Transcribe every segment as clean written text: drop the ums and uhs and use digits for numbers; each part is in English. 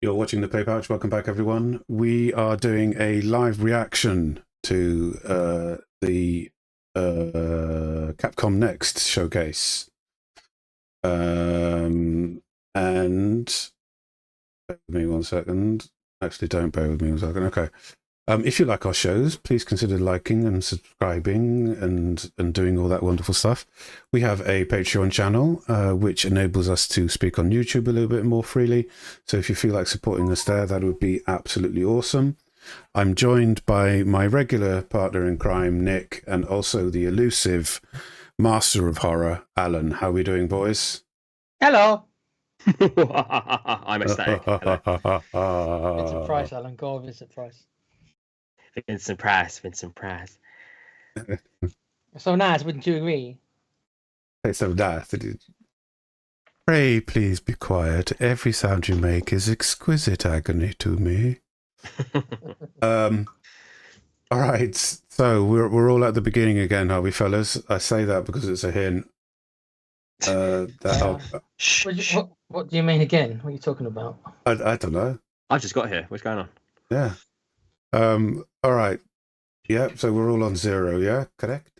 You're watching the Play Pouch. Welcome back, everyone. We are doing a live reaction to the Capcom Next showcase. And bear with me 1 second. Actually, don't bear with me 1 second. Okay. If you like our shows, please consider liking and subscribing and doing all that wonderful stuff. We have a Patreon channel, which enables us to speak on YouTube a little bit more freely. So if you feel like supporting us there, that would be absolutely awesome. I'm joined by my regular partner in crime, Nick, and also the elusive master of horror, Alan. How are we doing, boys? Hello. I'm ecstatic. Hello. Vincent Price, Alan. Go on, Vincent Price. Vincent Price. So nice, wouldn't you agree? It's so nice. Pray, please be quiet. Every sound you make is exquisite agony to me. All right, so we're all at the beginning again, are we, fellas? I say that because it's a hint. What do you mean again? What are you talking about? I don't know. I've just got here. What's going on? Yeah. All right. Yeah. So we're all on 0. Yeah. Correct.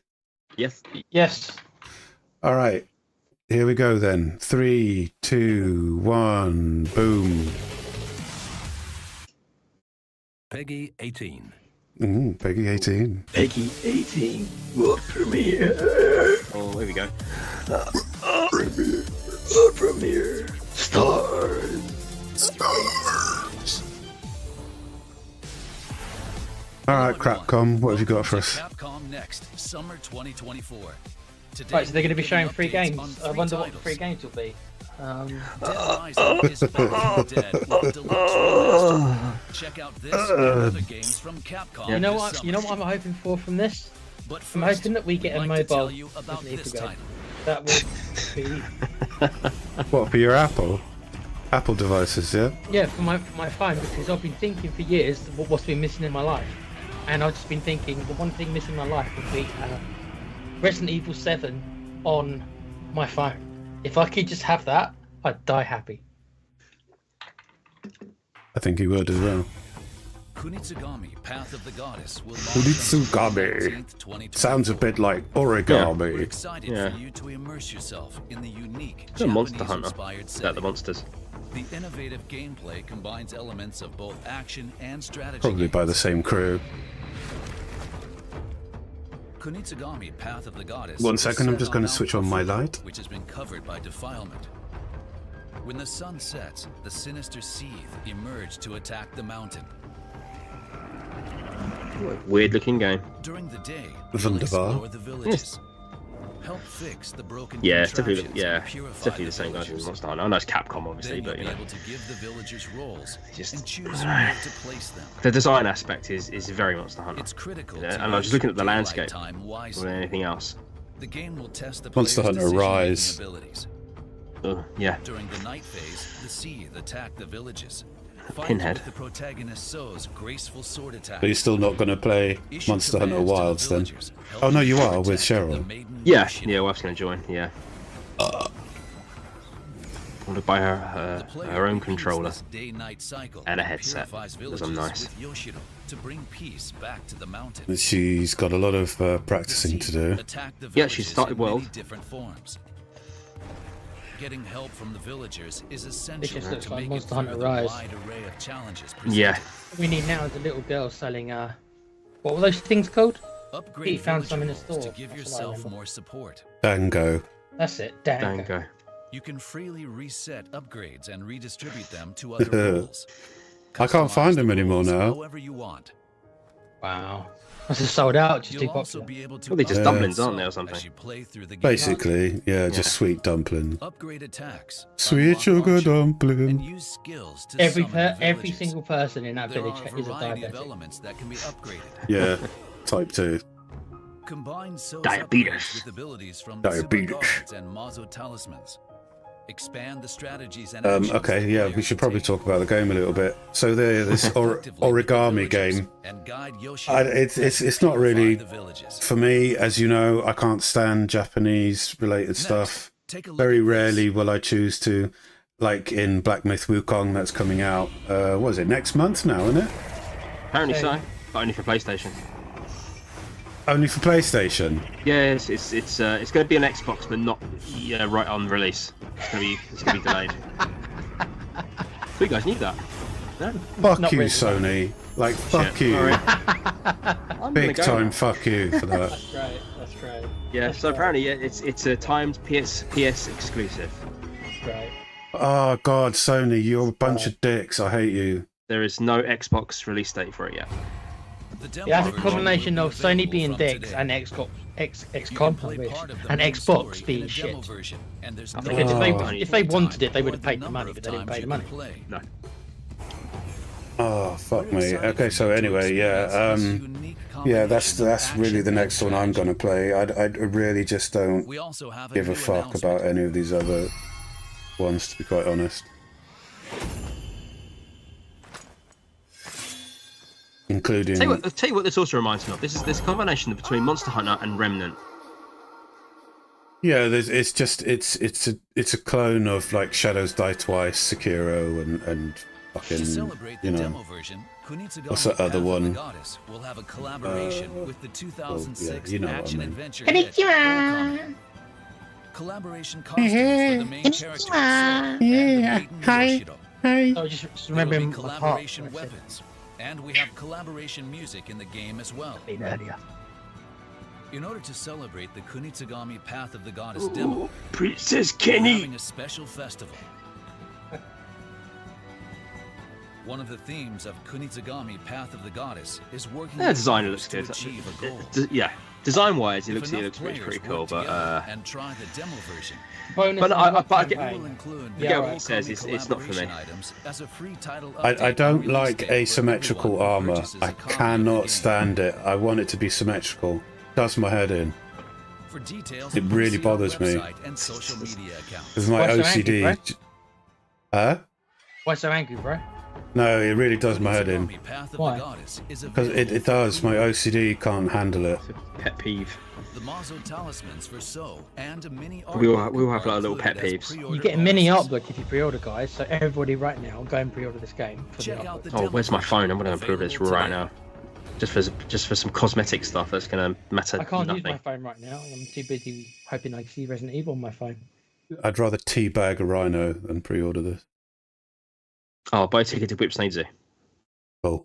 Yes. Yes. All right. Here we go then. 3, 2, 1. Boom. Peggy 18. Peggy 18. Peggy 18 will premiere. Oh, here we go. Premiere. Stars. All right, Capcom, what have you got for us? Capcom Next, summer 2024. Today, Right, so they're going to be showing 3 games. I wonder what the 3 games will be. Dead Rising is Back from the Dead with deluxe remaster. Check out this and other games from Capcom. You know this what? You know summer. what I'm hoping for from this? But I'm first, hoping that we get a I'd like to tell mobile. you about Resident this Evil game. title. That would be What, for your Apple devices? Yeah. yeah for my phone, because I've been thinking for years what's been missing in my life, and I've just been thinking the one thing missing in my life would be Resident Evil 7 on my phone. If I could just have that, I'd die happy. I think he would as well. Kunitsugami, Path of the Goddess will launch Kunitsugami. on December 14th, 2024. Sounds a bit like We're origami. excited Yeah. for you to immerse yourself in the unique It's a Monster Hunter. Japanese-inspired Is that the setting. monsters? The innovative gameplay combines elements of both action and strategy. Probably by the same crew. Kunitsugami, Path of the Goddess. 1 is second, I'm set just going to on switch on my light. which has been covered by defilement. When the sun sets, the sinister seethe emerge to attack the mountain. Weird looking game. During the day, Wunderbar. explore the villages. Help fix the broken Yeah, it's definitely contraptions and purify definitely the same guys as villagers. Monster Hunter. I know it's Capcom, obviously, Then you'll but you be know, able to give the villagers roles Just- and choose where to place them. the design aspect is very Monster Hunter. It's critical Yeah, to and I was just looking at the use landscape daylight time more wisely. than anything else. The game will test the Monster player's Hunter decision-making Rise. abilities. Yeah. During the night phase, the seethe attack the villages. Fight Pinhead. with the protagonist So's graceful sword attack. But you're still not going to play Issue Monster Hunter commands to the Wilds then? villagers. Help Oh no, you them are with protect the Cheryl. maiden Yeah, Yoshino. yeah, wife's gonna join, yeah. I want to buy The her player her own repeats controller. this day-night cycle and a and headset, purifies because I'm villages nice. with Yoshino to bring peace back to the mountain. She's got a lot of practicing to do. Attack the Yeah, she villages started in well. many different forms. Getting help from the villagers is essential just looks to like make Monster it Hunter through the Rise. wide array of challenges presented. Yeah, What we need now is a little girl selling what were those things called? Upgrade He found some in villager the roles store. to give That's what I yourself remember. more support. Dango. That's it. Dango. Dango. You can freely reset upgrades and redistribute them to other roles. I can't find Customize them the anymore roles now. However you want. Wow. This is sold out. Just too You'll also popular. be able to Well, they're just upgrade dumplings, aren't they, or yourself something? as you play through the game. Basically, yeah, just sweet dumpling. Upgrade attacks. Sweet unlock sugar archery, and dumpling. use skills to Every summon the every villages. single person in that There village are a is a variety of diabetic. elements that can be upgraded. Yeah, type 2. Combine So's Diabetes. upgrades with abilities from Diabetes. Super Guards and Mazo talismans. Expand the strategies and Okay, yeah, we should probably talk about the game a little bit. So this origami game, it's not really for me. As you know, I can't stand Japanese related stuff. Very rarely will I choose to like in Black Myth Wukong that's coming out. What is it? Next month now, isn't it? Apparently so, but only for PlayStation. Only for PlayStation. Yeah, it's going to be an Xbox, but not right on release. It's going to be delayed. So you guys knew that? No? Fuck Not you, really. Sony. Like, fuck Shit. you. Alright. I'm gonna Big go time now. fuck you for that. That's right. That's right. Yeah, That's so right. apparently it's a timed PS exclusive. That's right. Oh, God, Sony, you're a bunch of dicks. I hate you. There is no Xbox release date for it yet. The demo Yeah, that's a version combination will of be Sony available being from dicks today. and You can XCOM play part of the and main Xbox story in being a demo shit. version, and there's Because no if they time wanted it, they or would have paid the number money, of but they didn't times pay the you money. can play. No. Oh, fuck We're me. excited Okay, for so you to anyway, experience this unique yeah, that's combination of really the action next one I'm and gonna play. I really just don't We also have give a new fuck announcement. about any of these other ones, to be quite honest. Including Tell you what this also reminds me of. This is this combination between Monster Hunter and Remnant. yeah, it's a clone of like Shadows Die Twice, Sekiro, and To fucking celebrate the you know. demo version, Kunitsugawa What's that other Path of the one? Goddess will have a collaboration with the 2006 you know what I action mean. adventure hit Okami. Collaboration costumes for the main character Sora and the maiden Yoshiro. So just There will remember be him apart. collaboration weapons, and we have collaboration music in the game as well. Earlier. In order to celebrate the Kunitsugami Path of the Goddess demo, Princess we're Kenny. having a special festival. One of the themes of Kunitsugami Path of the Goddess is working Yeah, with design others looks to good. achieve a goal. Yeah, design-wise, it If looks enough pretty players cool. work But together and try the demo version, Bonus But I get- campaign. will include Yeah, Yeah, what right. he says it's not for me. collaboration items as a free title I update don't on release like day for asymmetrical everyone who armor. purchases I a copy of the cannot game. stand it. I want it to be symmetrical. Does my head in. For details, It really see our bothers me. website and social media accounts. Because my Why so OCD. angry, bro? Huh? Why so angry, bro? No, it really does my head in. Kunitsugami Path of the Why? Goddess is Because it available does. My OCD can't handle it. pet peeve. The Mazo talismans for So and a mini We all artbook have, like, are little pet included as peeves. pre-order You get a mini bonuses. art book if you pre-order, guys. So everybody right now, go and pre-order this game. For Check the out the art book. Oh, where's my demo phone? I'm version gonna improve this available right today. now. Just for some cosmetic stuff that's gonna matter I can't use nothing. my phone right now. I'm too busy hoping I can see Resident Evil on my phone. I'd rather teabag a rhino than pre-order this. Oh, buy a ticket to Whip Sneedsy. Cool.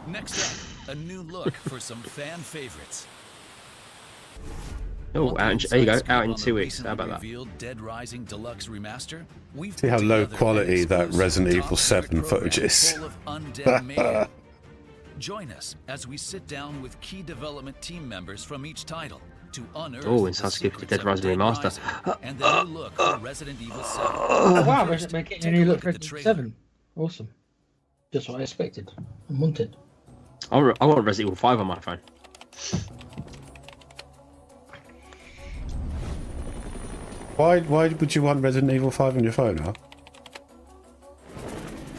Next up, a new look for some fan favorites. Oh, there you go. Out in 2 weeks. How about that? Dead Rising Deluxe Remaster. We've See put how low together quality an that exclusive Resident Evil top-secret 7 program footage is. full of undead mayhem. Join us as we sit down with key development team members from each title to unearth Oh, the and sounds good for secrets Dead of Rising Remaster. Rising and the new look for Resident Evil 7. Oh, wow, First, we're getting take a new a look look for at the Resident trailer. 7. Awesome. Just what I expected and wanted. I want Resident Evil 5 on my phone. Why would you want Resident Evil 5 on your phone, huh?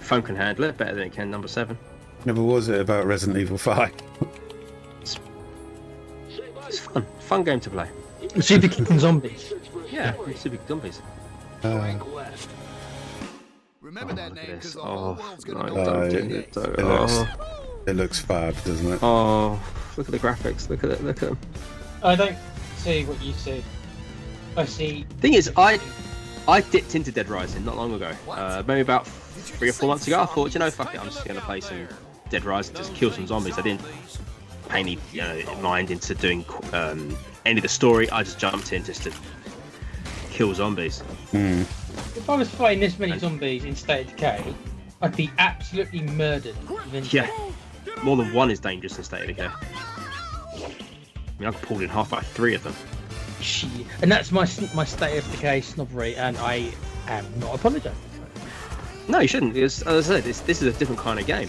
Phone can handle it better than it can number 7. Never was it about Resident Evil 5? It's fun game to play. Super kicking zombies. Yeah, super zombies. Remember that Look at name this. because the whole Oh, world's gonna no, know don't about do it. it. It looks fab, doesn't it? Oh, look at the graphics. Look at it. Look at them. I don't see what you see. I see. Thing is, I dipped into Dead Rising not long ago. Maybe about 3 or 4 months ago. I thought, you know, fuck it, I'm just gonna play some Dead Rising, just kill some zombies. I didn't pay any mind into doing any of the story. I just jumped in just to kill zombies. If I was fighting this many zombies in State of Decay, I'd be absolutely murdered. Eventually. Yeah, more than one is dangerous in State of Decay. I mean, I got pulled in half by 3 of them. Shit. And that's my State of Decay snobbery, and I am not apologising. No, you shouldn't. Because, as I said, this is a different kind of game.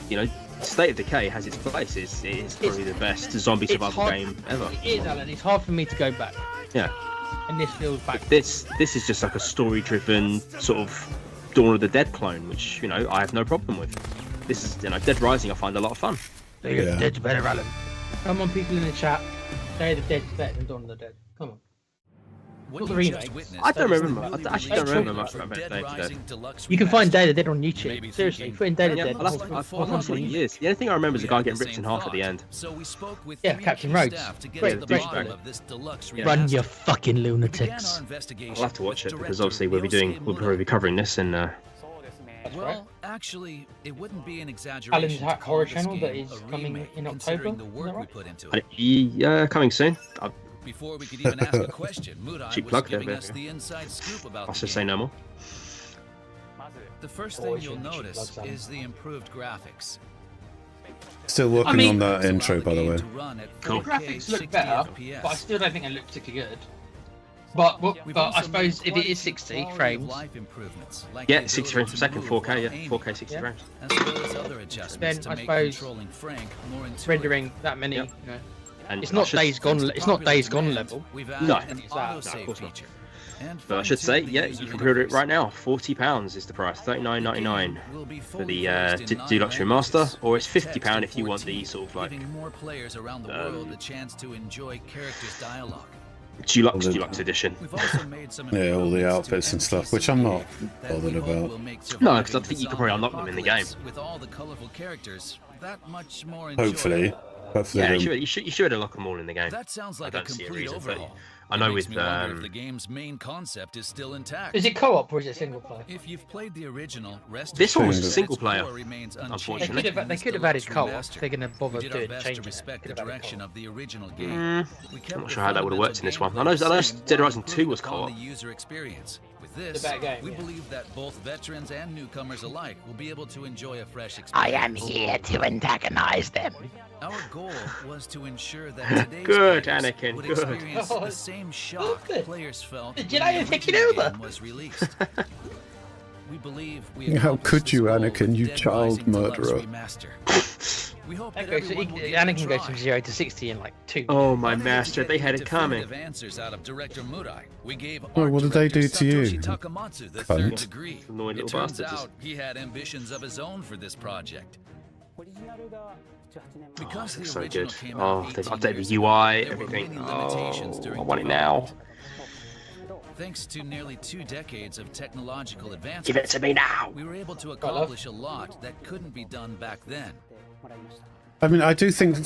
You know, State of Decay has its place. It's probably the best zombie It's survival hard- game ever. It is, Alan. It's hard for me to go back, Yeah. and this feels back. This is just like a story-driven sort of Dawn of the Dead clone, which I have no problem with. This is Dead Rising. I find a lot of fun. Day of the Yeah. Dead's better, Alan. Come on, people in the chat. Day of the Dead's better than Dawn of the Dead. Come on. What Not the you just remakes. witnessed I don't is the remember. newly I actually don't released remember trailer much for about Dead Day to Day. Rising Deluxe You can find Remastered. Day of the Dead on Maybe YouTube. Seriously, thinking, put in Day of the Yeah, Dead. I'll have to, I've not seen it in years. The only thing I remember is the We guy had getting the ripped in same half at the thought, end. So we spoke with Yeah, 3 Captain key Rhodes. staff to get Great, to the great bottom show. of this deluxe Run remaster. your fucking We began our lunatics. investigation I'll have to watch with it because director obviously we'll Ryosuke probably be Murai. covering this in. That's right. Well, actually, it wouldn't be an Alan's exaggeration to call horror this channel that game is a coming remake, in considering October. the Is work that we right? put into it. Yeah, coming soon. Before we could even ask a question, Murai Cheap was plug there, giving but- us the inside scoop about I'll the just say game. no more. The first Always thing you'll should be cheap notice plugs, Alan. is the improved graphics. Still working I mean- on that Allow intro, the by the game way. to run at Cool. 4K, Graphics look 60 better, FPS. but I still don't think they look particularly good. But We've I also made suppose if quite it a is few 60 quality of frames, life improvements, like Yeah, the 60 ability frames per to second, move 4K, while yeah, aiming, 4K 60 Yeah. frames. as well as other adjustments Then to I make suppose controlling Frank more intuitive. rendering that many, Yep. you know, And it's I not should- Days Gone. Thanks to It's not popular Days Gone demand, level. We've No. added No, an of autosave course not. feature. And But I should say, fine-tuned yeah, user you can pre-order it interface. right now. £40 is the price, $39.99 Will be for fully the voiced in 9 deluxe languages, remaster, or it's with £50 text if you want the 14, sort of like giving more players around the world a chance to enjoy characters' dialogue. deluxe edition. We've also made some Yeah, all the improvements to outfits and stuff, NPC which I'm not that bothered we hope about. will make No, 'cause I surviving think you the could probably zombie unlock them in the apocalypse game. with all the colorful characters that much more Hopefully. enjoyable. Hopefully. Yeah, they- you should unlock them all in the game. That sounds like I a don't see a complete reason for it. overhaul. I It know makes with, me wonder if the game's main concept is still intact. Is it co-op or is it single player? If you've played the original, rest This one was assured that single its player, core remains They unfortunately. unchanged could have, in they this could have added deluxe co-op. remaster. If they're going to bother We did our doing best to changing. respect Could the have added direction co-op. of the original game. We kept I'm not the sure how that would have worked in this one. fundamental I know gameplay the Dead same Rising 2 was while improving co-op. upon the user experience. With It's this, a bad game, we yeah. believe that both veterans and newcomers alike will be able to enjoy a fresh experience. I am here to antagonize them. Our goal was to ensure that today's Good, players Anakin, would good. experience Oh, the same shock good. players felt The when Jedi are the taking original over. game was released. We believe we How accomplished could this you, goal Anakin, with you Dead child Rising Deluxe murderer? Remaster. We hope that Okay, so everyone will give it a Anakin goes try. from 0 to 60 in like 2. Oh my Unable to master, get they had any it coming. definitive answers out of director Murai. We gave Oh, art what did they director do to you, Satoshi Takamatsu the cunt? third degree. Annoying It little turns bastards. out he had ambitions of his own for this project. Because the Looks so original good. came Oh, out they've 18 updated years the ago, UI, there were everything. many limitations Oh, during I want it now. development. Thanks to nearly 2 decades of technological advancement, Give it to me now. we were able to accomplish a lot that couldn't be done back then. I mean, I do think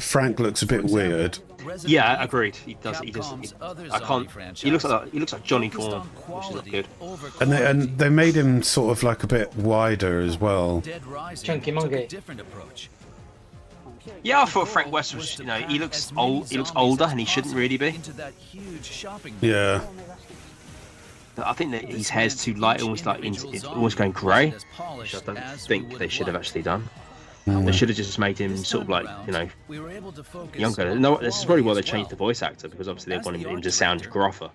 Frank looks a bit weird. Resident Yeah, Evil, agreed. He does. He does. Capcom's other I zombie can't. franchise, He looks like Johnny focused Corn, on which is not quality good. over And quantity. they made him sort of like a bit wider as well. Dead Rising Chunky took a monkey. different approach. Yeah, I thought Frank West was. You know, he looks old. He looks older, and he shouldn't really be. Into that huge shopping Yeah. I think that his hair's too light, almost like it's almost going grey, which I don't think they should have actually done. They should have just made him sort of like, you know, younger. No, this is probably why they changed the voice actor, because obviously they wanted him to sound gruffer.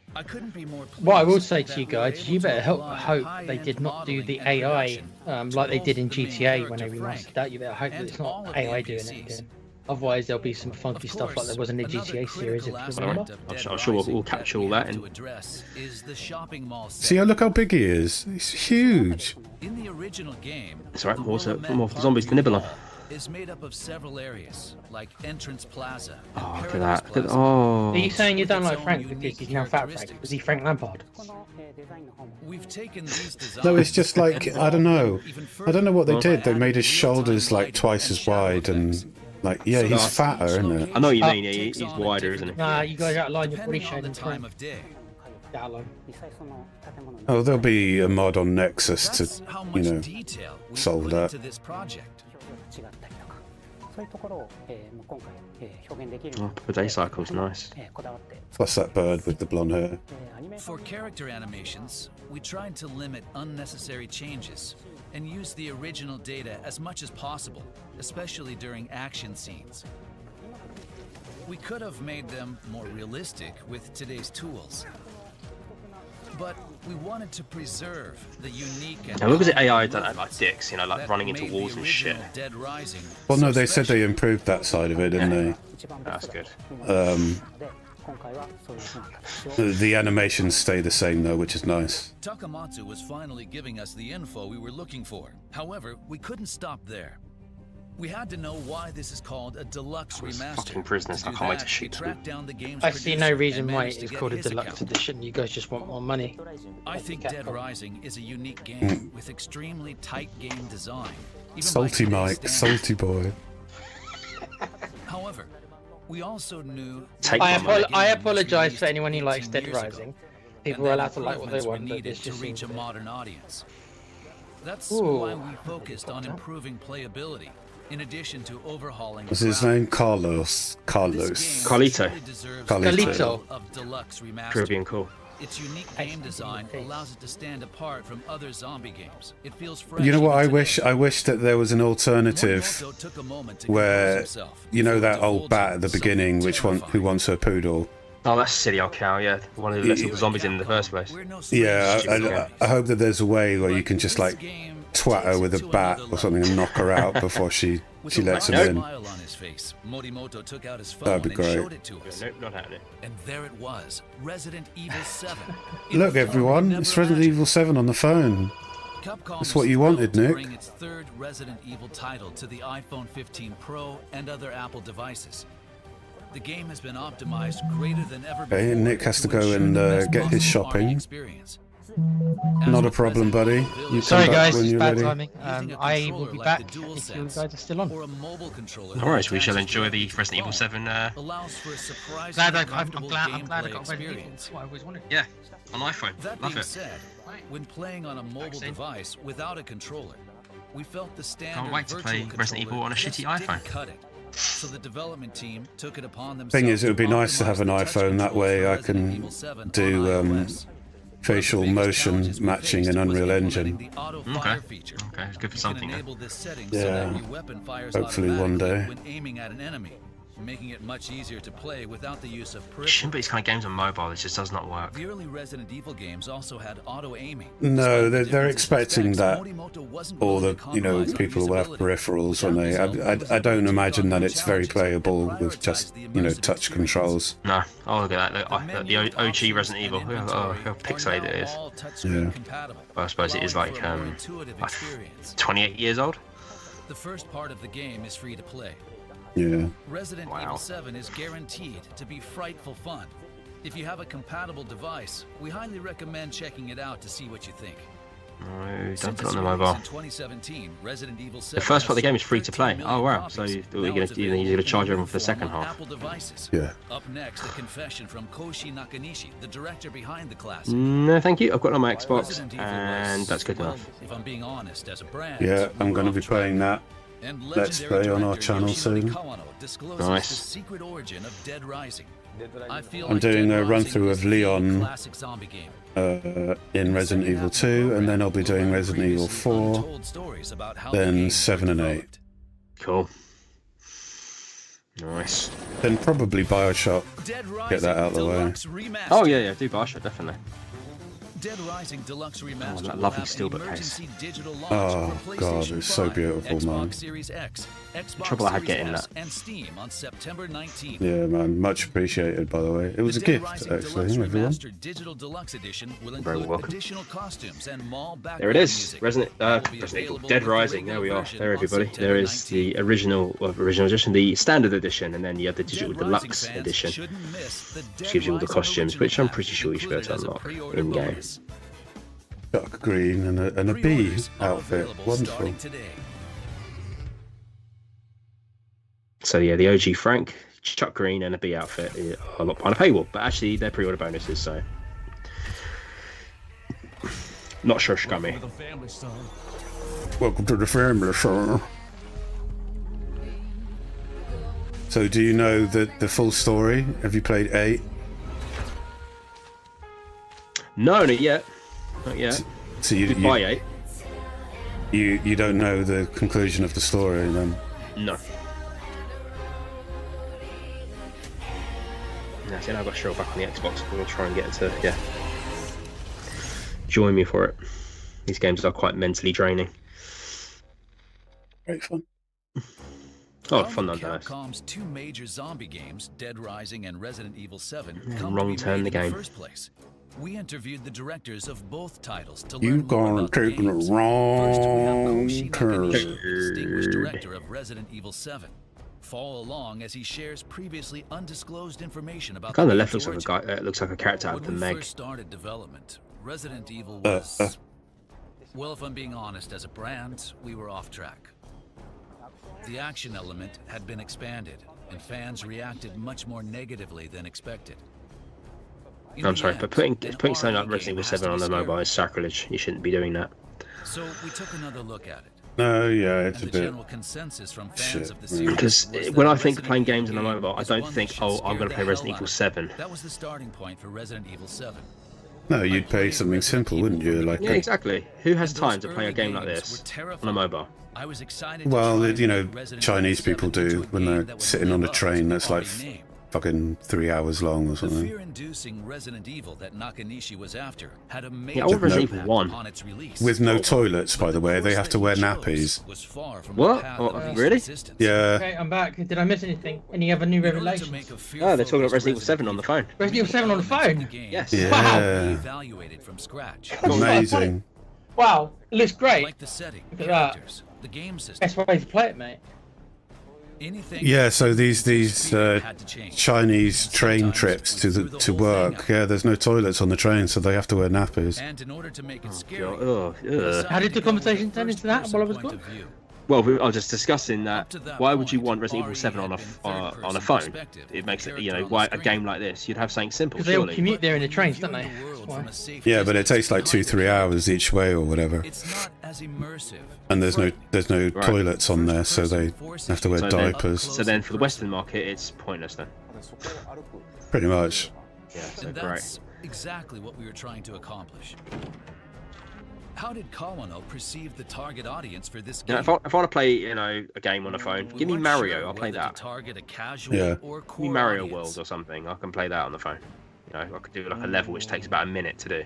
What I will say to you guys, you better hope they did not do the AI like they did in GTA when they remastered that. You better hope that it's not AI doing it again. Otherwise, there'll be some funky stuff like there was in the GTA series, if you remember. I'm sure we'll capture all that. And See, look how big he is. He's huge. In the original game, it's alright, more for the zombies to nibble on. is made up of several areas, like Entrance Plaza. Oh, look at that. Look at, oh. Are you saying you don't like Frank because he's now Fat Frank? Was he Frank Lampard? We've taken these designs No, it's just like, I don't know. even I don't know what they further did. They made his shoulders like twice as wide and like, yeah, he's fatter, isn't it? I know what you mean. Yeah, he's wider, isn't he? Nah, you guys outline your body depending shape on the and time Frank. of day. Outline. Oh, there'll be a mod on Nexus That's to, how you much know, detail we solve put that. into this project. Oh, the day cycle's nice. plus that bird with the blonde hair. For character animations, we tried to limit unnecessary changes and use the original data as much as possible, especially during action scenes. We could have made them more realistic with today's tools, but we wanted to preserve the unique and Now look at the AI done that like dicks, you know, like that running into made walls the and shit. original Dead Rising Well, no, so they said they special. improved that side of it, didn't they? That's good. The animations stay the same though, which is nice. Takamatsu was finally giving us the info we were looking for. However, we couldn't stop there. We had to know why this is called a deluxe remaster. Fucking prisoners, To I do can't wait to that, shoot we them. tracked down the game's I see no producer reason and why managed to it's get called a his deluxe account. edition. You guys just want more money. I think Capcom. Dead Rising is a unique game with extremely tight game design. even by Salty today's Mike, standards. salty boy. However, we also knew Take that my money. the game I was apologize for released anyone who likes 18 Dead years ago, Rising. and People are that allowed to like what they improvements were want, but needed this to just reach a seems modern audience. That's Ooh. why we focused on improving playability, in addition to overhauling. What's his graphics. name? Carlos. Carlos. This game Carlito. truly deserves Carlito. the title of deluxe remaster. Caribbean cool. Its unique game design allows it to stand apart from other zombie games. It feels fresh. You know what even I today. wish? I wish that there was an alternative Morimoto took a moment to where, compose himself you know, before that old bat at the divulging beginning, something who wants her poodle. Oh, that's a silly old cow, yeah. The one who lets all the zombies in the first place. We're no Yeah, strangers to I hope that there's a way where you can just like This game twat her takes with it a to bat another or something and knock her out before she With lets a him wide in. smile on his face, Morimoto took out his phone That'd be and great. showed it to us. Nope, not happening. And there it was, Resident Evil 7. In Look, a form we everyone, never it's Resident imagined. Evil 7 on the phone. Capcom That's was what you thrilled wanted, to Nick. bring its third Resident Evil title to the iPhone 15 Pro and other Apple devices. The game has been optimized greater than ever before. Okay, Nick has to go ensure and, the best get his possible party shopping. experience. Not a problem, buddy. You Sorry come back guys, when it's you're bad ready. timing. Using a I controller will be like back the if you DualSense guys are still on. or a mobile controller No worries, we that shall attaches enjoy the directly Resident Evil to 7, allows for a surprisingly Glad I'm comfortable glad I gameplay got Resident Evil. experience. That's what I always wanted. yeah, on iPhone. That Love being it. said, when playing on a mobile Vaccine. device without a controller, we felt the standard wait to virtual play Resident Evil controller on a just shitty didn't iPhone. cut it. So the development team took it upon themselves. Thing is, it would be to nice to have an optimize the touch iPhone. That controls way for I Resident can Evil 7 do, on iOS. facial One of the biggest motion challenges we matching faced in was Unreal implementing Engine. the auto Okay. fire feature. Okay, it's good for You something, can yeah. enable this setting so Yeah. that your weapon fires Hopefully one automatically day. when aiming at an enemy, making it much easier to play without the use of You shouldn't put peripherals. these kind of games on mobile, it just does not work. The early Resident Evil games also had auto aiming. No, Despite the they're differences in expecting specs, that Morimoto wasn't all willing the to you know compromise on people will have usability. peripherals when The they. result was I don't able to imagine that overcome it's very challenges playable and with just prioritize the touch immersive controls. No, oh look at that, The the menu OG options Resident Evil, and oh, inventory how are pixelated now it is. all touchscreen Yeah. compatible, Well, I suppose it is allowing like, for a more intuitive like experience. 28 years old? The first part of the game is free to play. Yeah. Resident Wow. Evil 7 is guaranteed to be frightful fun. If you have a compatible device, we highly recommend checking it out to see what you think. No, Since don't put it its on the release mobile. in 2017, Resident Evil 7 The first part of the game is has free to play. 13 Oh million wow, so copies. you're Now gonna it's available charge in everyone for the form second on half. Apple devices. Yeah. Up next, a confession from Koshi Nakanishi, the director behind the classic. No, thank you. I've got it on my Xbox, Resident Evil and was, that's good well, enough. If I'm being honest, as a brand, Yeah, I'm we going to were be off track. playing that. And Let's legendary Play on our director channel Yoshinori soon. Kawano discloses Nice. the secret origin of Dead Rising. I feel I'm like doing Dead a Rising run-through is of the Leon, classic zombie game. In Resident Evil 2, and then I'll be doing Resident Evil 4, Untold stories about how the then games 7 were and 8. developed. Cool. Nice. Then probably Bioshock. Dead Get that Rising out of the way. Deluxe Remastered. Oh yeah, do Bioshock, definitely. Dead Rising Deluxe Remastered that will lovely have an steelbook case. emergency digital launch Oh, for God, PlayStation it's so 5, beautiful, Xbox man. Series X, Xbox trouble I had Series getting S, that. and Steam on September 19th. Yeah, man, much appreciated, by the way. It was a The Dead gift, Rising actually, Deluxe everyone. Remastered Digital Deluxe Edition will Very include welcome. additional costumes and mall background There it is. music. Resident It will be Evil, available Dead with the Rising. There we regular are. version There, on everybody. September There is the 19th. original edition, the standard edition, and then you have the digital Dead Rising deluxe fans edition, shouldn't miss the which Dead gives you all the Rising costumes, original which I'm pack pretty sure you should be able to included as a unlock pre-order in game. bonus. Dark green and a bee Pre-orders are outfit. available Wonderful. starting today. So yeah, the OG Frank, Chuck Green, and a bee outfit are not behind a paywall, but actually they're pre-order bonuses, so not sure scummy. Welcome to the family, sir. So, do you know the full story? Have you played 8? No, not yet. Not yet. So you Goodbye, 8. you don't know the conclusion of the story then? No. Yeah, see, now I've got to show back on the Xbox. I'm going to try and get it to, yeah, join me for it. These games are quite mentally draining. Great fun. Oh, While fun the nonetheless. Capcom's two major zombie games, Dead Rising and Resident Evil 7, Yeah, come wrong to be turn made the in game. the first place. We interviewed the directors of both titles to You learn more gonna about the take it games. wrong. First, we have Koshi Nakanishi, the distinguished director of Resident Evil 7. Follow along as he shares previously undisclosed information about Kind the of left game's looks like a origin. guy. Looks like a character out of When the we Meg. first started development, Resident Evil was... Well, if I'm being honest, as a brand, we were off track. The action element had been expanded, and fans reacted much more negatively than expected. In I'm the sorry, end, but putting an something like RE Resident game Evil has 7 to on be the mobile scary. is sacrilege. You shouldn't be doing that. So we took another look at it. No, yeah, it's And a the bit. general consensus from fans Shit. of the series Because was when that I think Resident playing Evil games on the game mobile, I was don't one think, that should oh, I'm scare going to the play hell Resident out Evil of you. 7. That was the starting point for Resident Evil 7. No, you'd play played something Resident simple, Evil wouldn't you? from the Like, Yeah, exactly. Who has And time those to play a early game like games this were terrifying. on a mobile? I was excited to well, try and you know, make Resident Chinese Evil people 7 do into a when game they're that would sitting on a live up to train the that's like RE name. fucking 3 hours long or The something. fear-inducing Resident Evil that Nakanishi was after had a I major want Resident impact Evil 1. upon its release. With no toilets, by But the way, they course have to that wear he nappies. chose was far from What? the path Oh, of least really? resistance. Yeah. Okay, I'm back. Did I miss anything? Any other new In order to revelations? make a Oh, they're talking about fear-focused Resident Evil 7 on the phone. Resident Evil 7 on the elements of phone? the game Yes. were Yeah. reevaluated from scratch. Amazing. Wow, it looks great. Like the setting, Look at that. characters, the game system, Best way to play it, mate. anything. Yeah, so these had to change. Chinese train trips to work. Yeah, there's no toilets on the train, so they have to wear nappies. And in order to make it scary, Oh, ugh. How did the conversation turn into that while I was gone? Well, I was just discussing that. Up to that Why would you point, want Resident Evil RE 7 on had a been on a third-person phone? perspective It makes with it, the you know, character on why the a screen. game like this? You'd have something simple, Because they all surely. commute there in the You trains, view don't they? the world That's why. from a safe Yeah, but it distance takes like behind 2-3 the hours each way or whatever. It's not as immersive. And there's no Right. toilets on there, so they have to wear So then- diapers. So then, for the Western market, it's pointless then. Pretty much. Yeah, so And great. that's exactly what we were trying to accomplish. How did Kawano perceive the target audience for this game? Now, if I want to play, you know, a game on a phone, We give me weren't Mario. sure I'll play whether to that. target a casual Yeah. or Give core me Mario audience. World or something. I can play that on the phone. You know, I could do like a level which takes about a minute to do.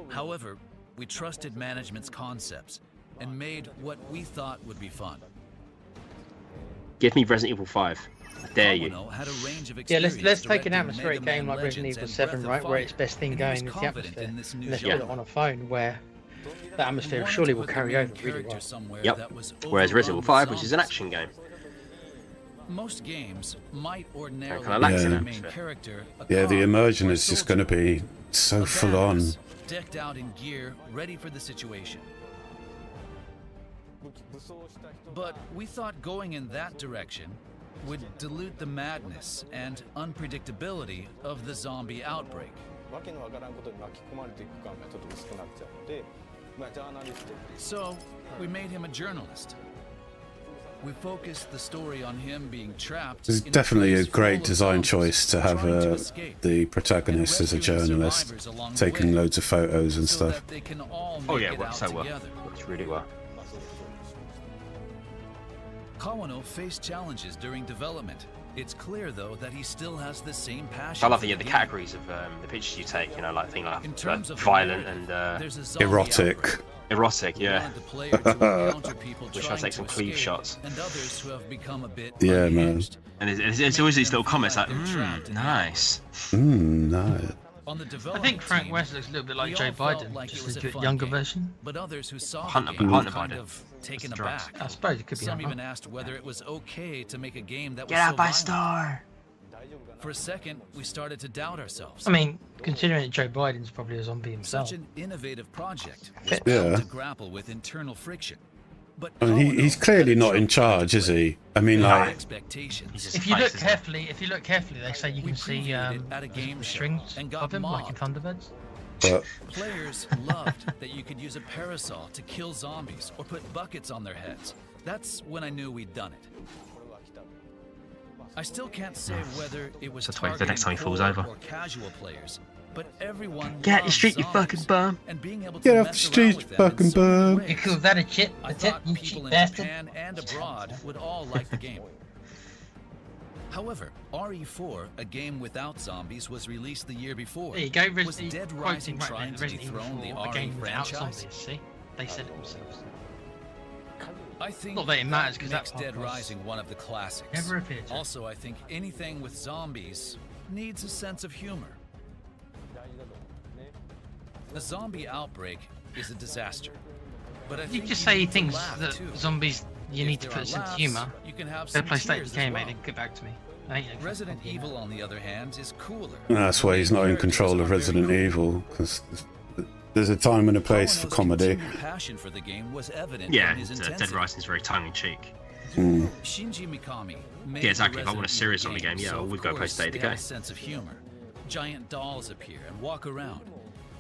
However, we trusted management's concepts and made what we thought would be fun. Give me Resident Evil 5. I dare you. Kawano had a range of Yeah, let's experience take an directing atmospheric Mega game Man like Resident Legends Evil and 7, Breath of right, where Fire, its best thing and he was going is the confident atmosphere. in this new Let's genre. put it on a phone where that atmosphere We wanted surely to will put the carry main over really character well. somewhere Yep. that was Whereas Resident Evil overrun 5, with which is an zombies. action game. Most games might ordinarily Kinda lacks give in the main atmosphere. character a Yeah, the car immersion or a is just going to soldier, be so a full on. badass, decked out in gear, ready for the situation. But we thought going in that direction would dilute the madness and unpredictability of the zombie outbreak. わけのわからんことに巻き込まれていく感がちょっと薄くなっちゃって、まあジャーナリストっていう So, we made him a journalist. We focused the story on him being trapped. It's in a definitely a place full great of design zombies choice to have trying to escape, the protagonist as a and rescuing journalist, survivors along the taking way, loads of photos and so stuff. that they can all Oh make yeah, it works out so well. together. Works really well. Kawano faced challenges during development. It's clear, though, that he still has the same passion. I love for the game. categories of the pictures you take. You know, like things In like terms of violent narrative, and there's a zombie Erotic. outbreak. erotic. We Yeah. wanted the player to encounter people Wish I'd trying take to some cleave escape, shots. and others who have become a bit Yeah, man. unhinged. And it's always these little comments like, nice. No. On the I development think Frank team, West looks a little bit we like all Joe felt Biden, like it just was a fun younger game, version. But others who saw Hunter- the game Hunter were kind Biden. of taken That's the drugs. aback. I suppose it could be. Some Hunter. even asked whether it was okay to make a game that was Get out so my violent. store. For a second, we started to doubt ourselves. I mean, considering that Joe Biden's probably a zombie himself. Such an innovative project was Yeah. bound to grapple with internal friction. But I mean, he's Kawano clearly had not in trouble charge, is he? I mean, meeting like, expectations. If you look carefully, they say you We can see previewed it at a game the show strings and got of him, like in mobbed. Thunderbirds. but Players loved that you could use a parasol to kill zombies or put buckets on their heads. That's when I knew we'd done it. I still can't say whether it was Just wait for targeting the next time he falls core over. or casual players, but everyone Get out the loved street, you zombies, fucking bum. and being able to Get off mess the street, around you with them fucking in so many bum. ways. You call that a chit? I A tit? thought You people cheap in bastard. Japan and abroad would all like the game. However, RE4, a game without zombies, was released the year before. There you go, Was Resident Dead quoting Rising right trying there, to Resident Evil dethrone the 4, a RE game without franchise? zombies. See, they said it themselves. I think Not that it matters, 'cause that makes Dead podcast Rising one of the classics. never appeared to. Also, I think anything with zombies needs a sense of humor. The zombie outbreak is a disaster. But I You think just you say need to things laugh that too. zombies you If need to there put are a sense of laughs, humour. You can have Go some play State tears of Decay, as mate, well. then get back to me. I ain't no Resident fucking Evil, on the other hand, is cooler. That's The why he's main not in characters control are of very Resident cool. Evil, because there's a time and a place for Kawano's comedy. continued passion for the game was evident Yeah, in his Dead intensity. Rising is very tongue-in-cheek. Shinji Mikami made Yeah, exactly. the If I want a Resident serious Evil zombie game, yeah, so I of would go play course State of they have Decay. a sense of humor. Giant dolls appear and walk around.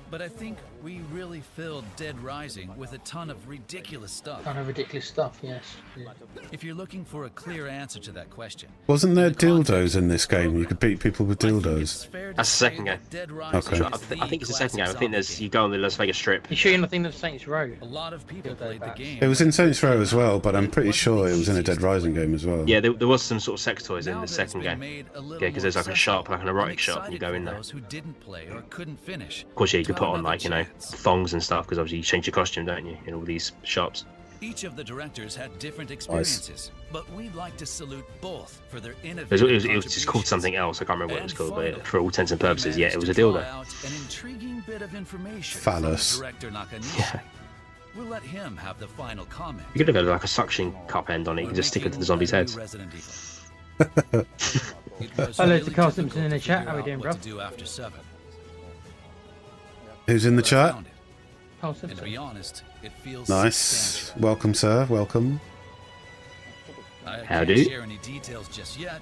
But I think we really filled Dead Rising with a ton of ridiculous stuff. Kind of ridiculous stuff, yes. Yeah. If you're looking for a clear answer to that question, Wasn't there in the context dildos in of this the game? You program, could beat people with I think dildos. it's fair to That's the say second that game. Dead Rising Okay. is I think it's the second classic game. I think there's zombie you go on the Las Vegas Strip. You sure you're not thinking of Saints Row? A lot of people Dildo played the bats. game. It was in Saints Row as well, but I'm It pretty wasn't sure the it was in a easiest Dead Rising game as well. Yeah, there was some sort of sex toys in Now the that second it's been game. made a little Yeah, because there's like a more shop, like an accessible, erotic shop, and you I'm go excited in for there. those who didn't play or couldn't finish. Of course, yeah, you to can put have on another like, you know, chance. thongs and stuff, because obviously you change your costume, don't you, in all these shops. Each of the directors had different experiences, but we'd like to salute both for their It innovative was just called something else. I can't remember what it was And called, but finally, for all intents and we purposes, yeah, it managed was a to draw dildo. out an intriguing bit of information Phallus. from director Nakanishi. Yeah. We'll let him have the final comment. You could have had like a suction cup end on it. You We're can just stick it to making the zombies' a new heads. Resident Evil. It was Hello really to Carl Simpson in the difficult to chat. figure How we out doing, what bro? to do after 7. Who's in the But I chat? found it. Carl And to Simpson. be honest, it feels Nice. substantial. Welcome, sir. Welcome. I Howdy. can't share any details just yet,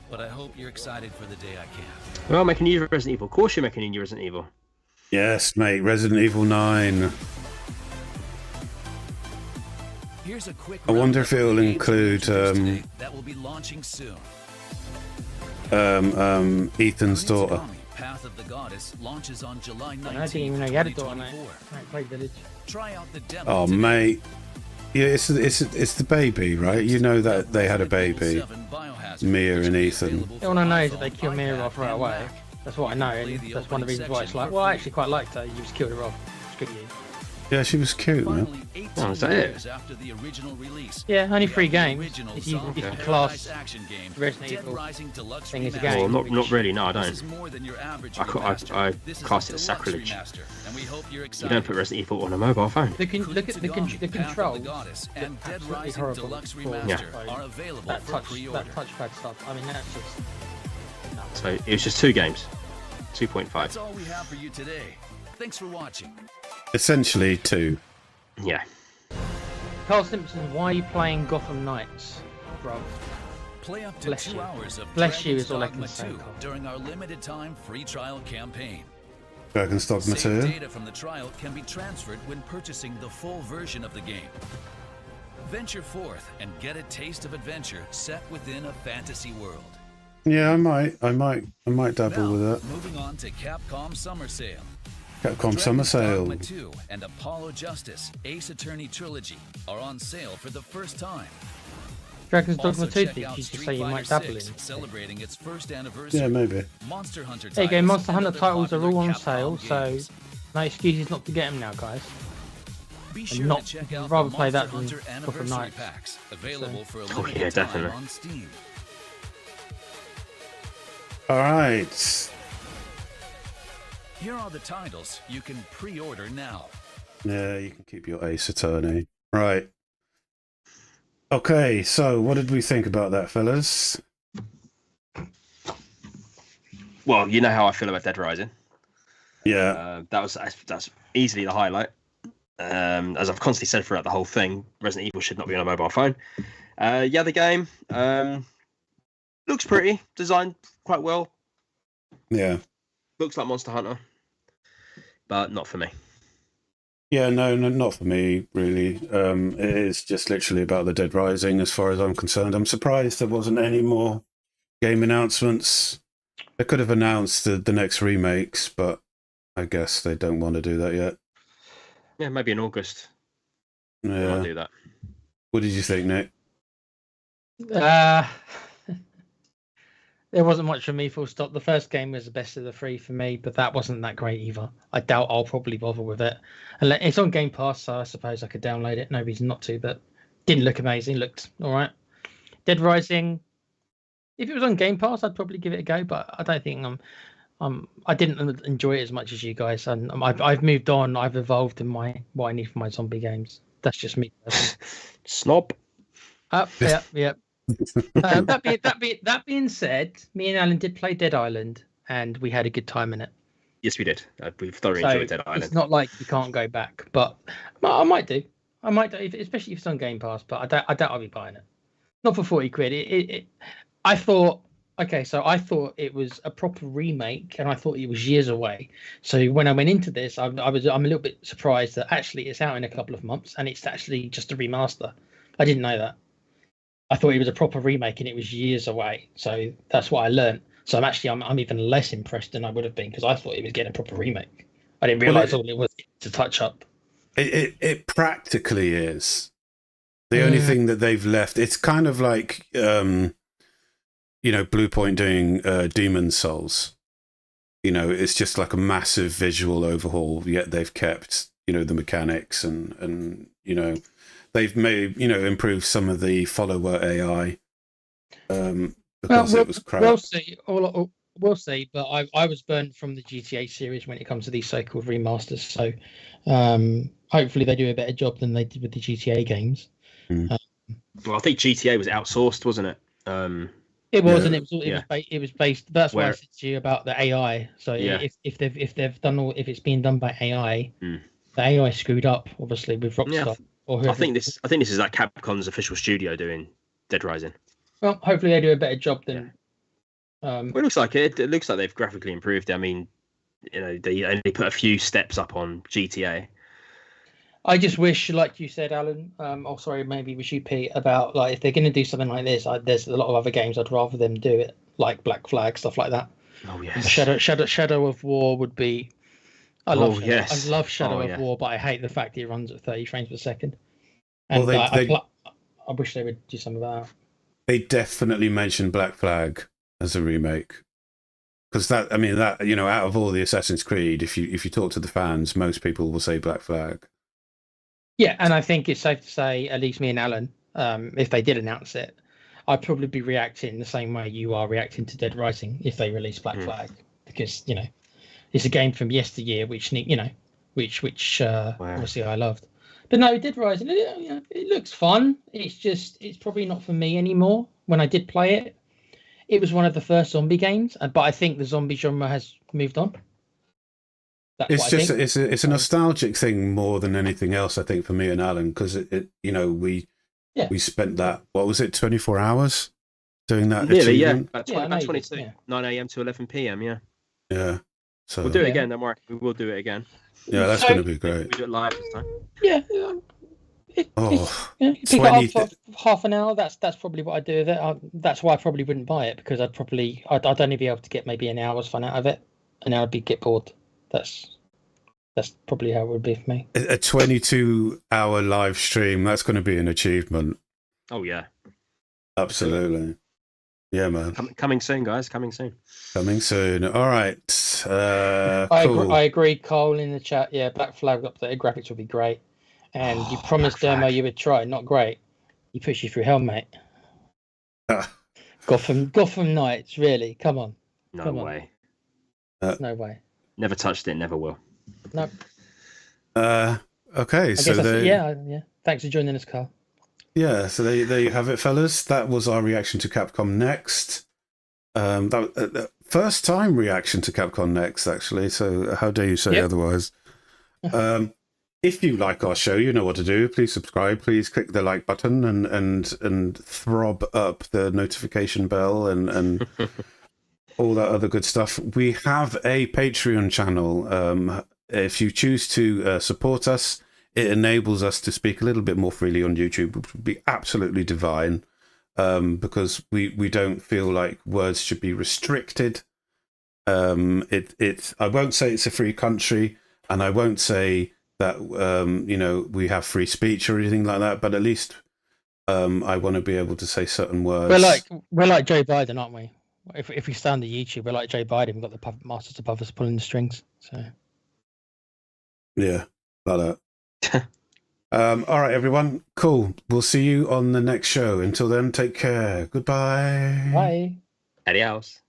but I hope you're excited for the day I can. Well, making new Resident Evil. Of course you're making new Resident Evil. Yes, mate. Resident Evil 9. Here's a quick I wonder if roundup of it'll the games include, introduced today that will be launching soon. Ethan's daughter. Kunitsugomi, Path of the Goddess launches on July 19th, I didn't even know you had a daughter, mate. 2024. Right, play Village. Try out the demo Oh, today. mate. Yeah, it's the baby, right? You know that they had a baby. 7 Biohazard, Mia which and will be Ethan. available for All I know is that iPhone, they kill Mia iPad, off right and away. Mac. That's what I know, and that's one of the reasons why it's like, well, I actually quite liked her. You just killed her off. It's good of you. Yeah, she was cute, man. Finally, 18 Oh, is that it? years after the original release, Yeah, only we 3 have the games. original If you zombie class paradise action game, Resident Dead Evil Rising Deluxe thing as a Remaster. game. Well, not really. No, I This don't. is more than your average I remaster. This is class a it as deluxe sacrilege. remaster, and we hope you're You excited. don't put Resident Evil on a mobile phone. Look at the Kunitsugomi, the Path of controls. the Goddess, and look Dead absolutely Rising horrible Deluxe for Remaster phone. are available That for touchpad pre-order. stuff. I mean, that's just. No. So it was just 2 games. 2.5. That's all we have for you today. Thanks for watching. Essentially 2. Yeah. Carl Simpson, why are you playing Gotham Knights, bro? Play up to Bless 2 you. hours of Bless you Dragon's is all I Dogma can say, 2 Carl. during our limited time free trial campaign. Dragon's Dogma Saved 2. data from the trial can be transferred when purchasing the full version of the game. Venture forth and get a taste of adventure set within a fantasy world. Yeah, I might dabble Now, with that. moving on to Capcom Summer Sale. Capcom Summer Dragon's Sale. Dogma 2 and Apollo Justice Ace Attorney Trilogy are on sale for the first time. Dragon's Also Dogma 2 check did out you just Street say you Fighter might dabble 6, in? celebrating its first anniversary. Yeah, maybe. Monster Hunter There you go, titles Monster and Hunter other titles are popular all on Capcom sale, so games. no excuses not to get them now, guys. Be and sure not- to check out rather the play Monster that than Hunter Gotham anniversary Knights. packs available for a Oh, limited yeah, time definitely. on Steam. All right. Here are the titles you can pre-order now. Yeah, you can keep your Ace Attorney. Right. Okay, so what did we think about that, fellas? Well, you know how I feel about Dead Rising. Yeah. That's easily the highlight. As I've constantly said throughout the whole thing, Resident Evil should not be on a mobile phone. Yeah, the game looks pretty, designed quite well. Yeah. Looks like Monster Hunter, but not for me. Yeah, no, not for me, really. It is just literally about the Dead Rising as far as I'm concerned. I'm surprised there wasn't any more game announcements. They could have announced the next remakes, but I guess they don't want to do that yet. Yeah, maybe in August. I'll Yeah. do that. What did you think, Nick? There wasn't much for me, full stop. The first game was the best of the 3 for me, but that wasn't that great either. I doubt I'll probably bother with it. And it's on Game Pass, so I suppose I could download it. No reason not to, but didn't look amazing. Looked all right. Dead Rising, if it was on Game Pass, I'd probably give it a go, but I don't think I didn't enjoy it as much as you guys, and I've moved on. I've evolved in what I need for my zombie games. That's just me. Snob. Yeah. That being said, me and Alan did play Dead Island, and we had a good time in it. Yes, we did. We've thoroughly So enjoyed Dead it's Island. not like you can't go back, but I might do. I might do, especially if it's on Game Pass. But I doubt I'll be buying it. Not for 40 quid. I thought, okay, so I thought it was a proper remake, and I thought it was years away. So when I went into this, I'm a little bit surprised that actually it's out in a couple of months, and it's actually just a remaster. I didn't know that. I thought it was a proper remake, and it was years away. So that's what I learned. So I'm even less impressed than I would have been, because I thought it was getting a proper remake. I didn't realize all it was to touch up. It practically is. The only thing that they've left, it's kind of like, Blue Point doing Demon Souls. It's just like a massive visual overhaul, yet they've kept, the mechanics and they've made, improved some of the follower AI. Because it was crap. We'll see. We'll see. But I was burned from the GTA series when it comes to these so-called remasters. So hopefully they do a better job than they did with the GTA games. Well, I think GTA was outsourced, wasn't it? It was, and it was based. That's why I said to you about the AI. So if they've done if it's being done by AI, the AI screwed up obviously with Rockstar. I think this is like Capcom's official studio doing Dead Rising. Well, hopefully they do a better job than. Well, it looks like it. It looks like they've graphically improved it. I mean, they only put a few steps up on GTA. I just wish, like you said, Alan. Maybe it was you, Pete, about like if they're going to do something like this. There's a lot of other games I'd rather them do it, like Black Flag, stuff like that. Oh yes. Shadow of War would be. I love Shadow of yeah. War, but I hate the fact it runs at 30 frames per second. And I wish they would do some of that. They definitely mentioned Black Flag as a remake, because out of all the Assassin's Creed, if you talk to the fans, most people will say Black Flag. Yeah, and I think it's safe to say, at least me and Alan, if they did announce it, I'd probably be reacting the same way you are reacting to Dead Rising if they release Black Flag, because it's a game from yesteryear, which obviously I loved. But no, Dead Rising, it looks fun. It's probably not for me anymore. When I did play it, it was one of the first zombie games, but I think the zombie genre has moved on. It's a nostalgic thing more than anything else, I think, for me and Alan, because we spent that, what was it, 24 hours doing that achievement? About 22, 9 a.m. to 11 p.m. Yeah. So we'll do it again. Don't worry, we will do it again. Yeah, that's going to be great. We do it live this time. Yeah. Pick 20... it up for half an hour. That's probably what I'd do with it. That's why I probably wouldn't buy it, because I'd only be able to get maybe an hour's fun out of it, and I'd get bored. That's probably how it would be for me. A 22-hour live stream, that's going to be an achievement. Oh yeah, absolutely. Yeah, man. Coming soon, guys. Coming soon. Coming soon. All right. I agree, Cole, in the chat. Yeah, Black Flag updated graphics would be great. And you promised Demo you would try. Not great. He pushed you through hell, mate. Gotham Knights, really? Come on. No way. No way. Never touched it. Never will. No. Okay, yeah. Thanks for joining us, Carl. Yeah, so there you have it, fellas. That was our reaction to Capcom Next. That was, first time reaction to Capcom Next, actually. So how dare you say otherwise? If you like our show, you know what to do. Please subscribe. Please click the like button and throb up the notification bell and all that other good stuff. We have a Patreon channel. If you choose to support us, it enables us to speak a little bit more freely on YouTube, which would be absolutely divine, because we don't feel like words should be restricted. I won't say it's a free country, and I won't say that we have free speech or anything like that, but at least I want to be able to say certain words. We're like Joe Biden, aren't we? If we stand the YouTube, we're like Joe Biden. We've got the puppet masters above us pulling the strings. So yeah, like that. All right, everyone. Cool. We'll see you on the next show. Until then, take care. Goodbye. Bye. Adios.